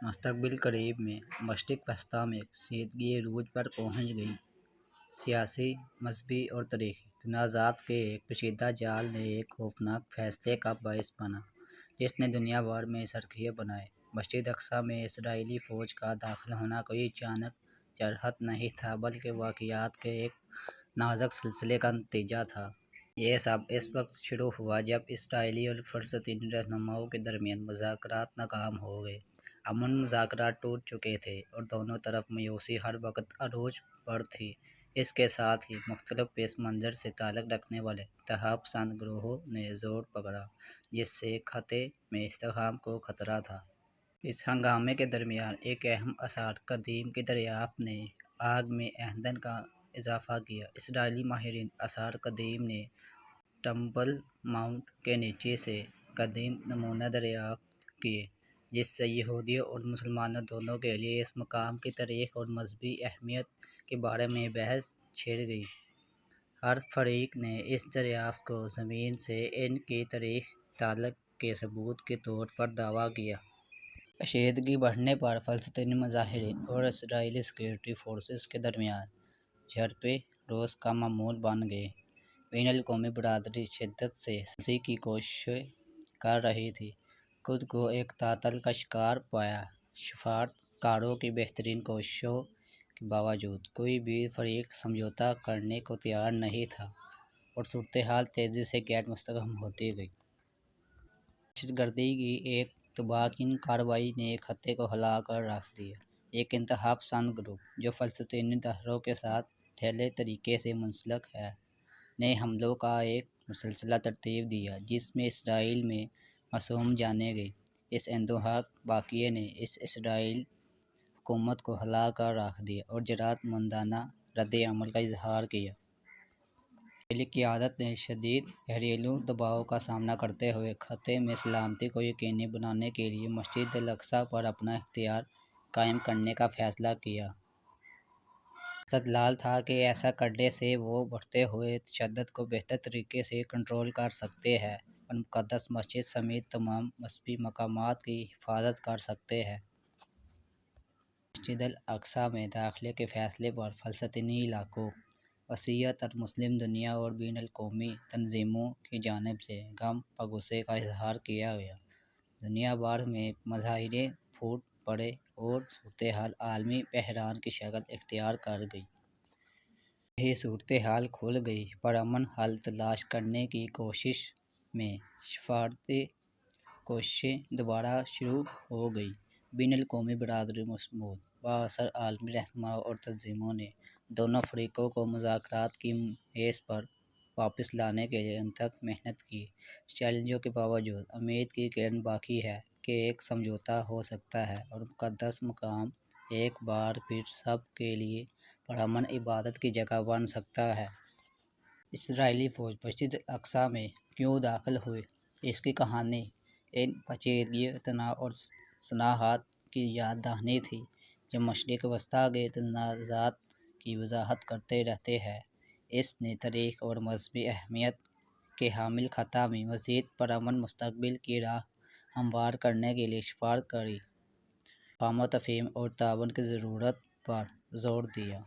مستقبل قریب میں مشرق وسطیٰ میں کشیدگی عروج پر پہنچ گئی۔ سیاسی، مذہبی اور تاریخی تنازعات کے ایک پیچیدہ جال نے ایک خوفناک فیصلے کا باعث بنا جس نے دنیا بھر میں سرخیاں بنائیں۔ مسجد اقصیٰ میں اسرائیلی فوج کا داخل ہونا کوئی اچانک جرأت نہیں تھا بلکہ واقعات کے ایک نازک سلسلے کا نتیجہ تھا۔ یہ سب اس وقت شروع ہوا جب اسرائیلی اور فلسطینی رہنماؤں کے درمیان مذاکرات ناکام ہو گئے۔ امن مذاکرات ٹوٹ چکے تھے اور دونوں طرف مایوسی ہر وقت عروج پر تھی۔ اس کے ساتھ ہی مختلف پس منظر سے تعلق رکھنے والے انتہا پسند گروہوں نے زور پکڑا جس سے خطے میں استحکام کو خطرہ تھا۔ اس ہنگامے کے درمیان ایک اہم اثر قدیم کی دریافت نے آگ میں ایندھن کا اضافہ کیا۔ اسرائیلی ماہرین آثار قدیم نے ٹمبل ماؤنٹ کے نیچے سے قدیم نمونے دریافت کیے جس سے یہودیوں اور مسلمانوں دونوں کے لیے اس مقام کی تاریخ اور مذہبی اہمیت کے بارے میں بحث چھڑ گئی۔ ہر فریق نے اس دریافت کو زمین سے ان کی تاریخی تعلق کے ثبوت کے طور پر دعویٰ کیا۔ کشیدگی بڑھنے پر فلسطینی مظاہرین اور اسرائیلی سیکورٹی فورسز کے درمیان جھڑپیں روز کا معمول بن گئیں۔ بین الاقوامی برادری شدت سے سنجش کی کوششیں کر رہی تھی۔ خود کو ایک تعطل کا شکار پایا۔ سفارت کاروں کی بہترین کوششوں کے باوجود کوئی بھی فریق سمجھوتہ کرنے کو تیار نہیں تھا اور صورتحال تیزی سے غیر مستحکم ہوتی گئی۔ دہشت گردی کی ایک تباہ کن کارروائی نے خطے کو ہلا کر رکھ دیا۔ ایک انتہا پسند گروپ جو فلسطینی دھڑوں کے ساتھ ڈھیلے طریقے سے منسلک ہے نے حملوں کا ایک سلسلہ ترتیب دیا جس میں اسرائیل میں معصوم جانیں گئیں۔ اس اندوہناک واقعے نے اسرائیلی حکومت کو ہلا کر رکھ دیا اور جرأت مندانہ رد عمل کا اظہار کیا۔ اسرائیلی قیادت نے شدید گھریلو دباؤ کا سامنا کرتے ہوئے خطے میں سلامتی کو یقینی بنانے کے لیے مسجد الاقصیٰ پر اپنا اختیار قائم کرنے کا فیصلہ کیا۔ استدلال تھا کہ ایسا کرنے سے وہ بڑھتے ہوئے تشدد کو بہتر طریقے سے کنٹرول کر سکتے ہیں اور مقدس مسجد سمیت تمام مذہبی مقامات کی حفاظت کر سکتے ہیں۔ مسجد الاقصیٰ میں داخلے کے فیصلے پر فلسطینی علاقوں، وسیع تر مسلم دنیا اور بین الاقوامی تنظیموں کی جانب سے غم و غصے کا اظہار کیا گیا۔ دنیا بھر میں مظاہرے پھوٹ پڑے اور صورتحال عالمی بحران کی شکل اختیار کر گئی۔ یہی صورتحال کھل گئی۔ پرامن حل تلاش کرنے کی کوشش میں سفارتی کوششیں دوبارہ شروع ہو گئیں۔ بین الاقوامی برادری مضبوط بااثر عالمی رہنماؤں اور تنظیموں نے دونوں فریقوں کو مذاکرات کی میز پر واپس لانے کے لیے انتھک محنت کی۔ چیلنجوں کے باوجود امید کی کرن باقی ہے کہ ایک سمجھوتہ ہو سکتا ہے اور مقدس مقام ایک بار پھر سب کے لیے پرامن عبادت کی جگہ بن سکتا ہے۔ اسرائیلی فوج مسجد الاقصیٰ میں کیوں داخل ہوئی؟ اس کی کہانی ان پیچیدگیوں، تناؤ اور سانحات کی یاد دہانی تھی جو مشرق وسطیٰ کے تنازعات کی وضاحت کرتے رہتے ہیں۔ اس نے تاریخی اور مذہبی اہمیت کے حامل خطہ میں مزید پرامن مستقبل کی راہ ہموار کرنے کے لیے سفارت کاری، فہم و تفہیم اور تعاون کی ضرورت پر زور دیا۔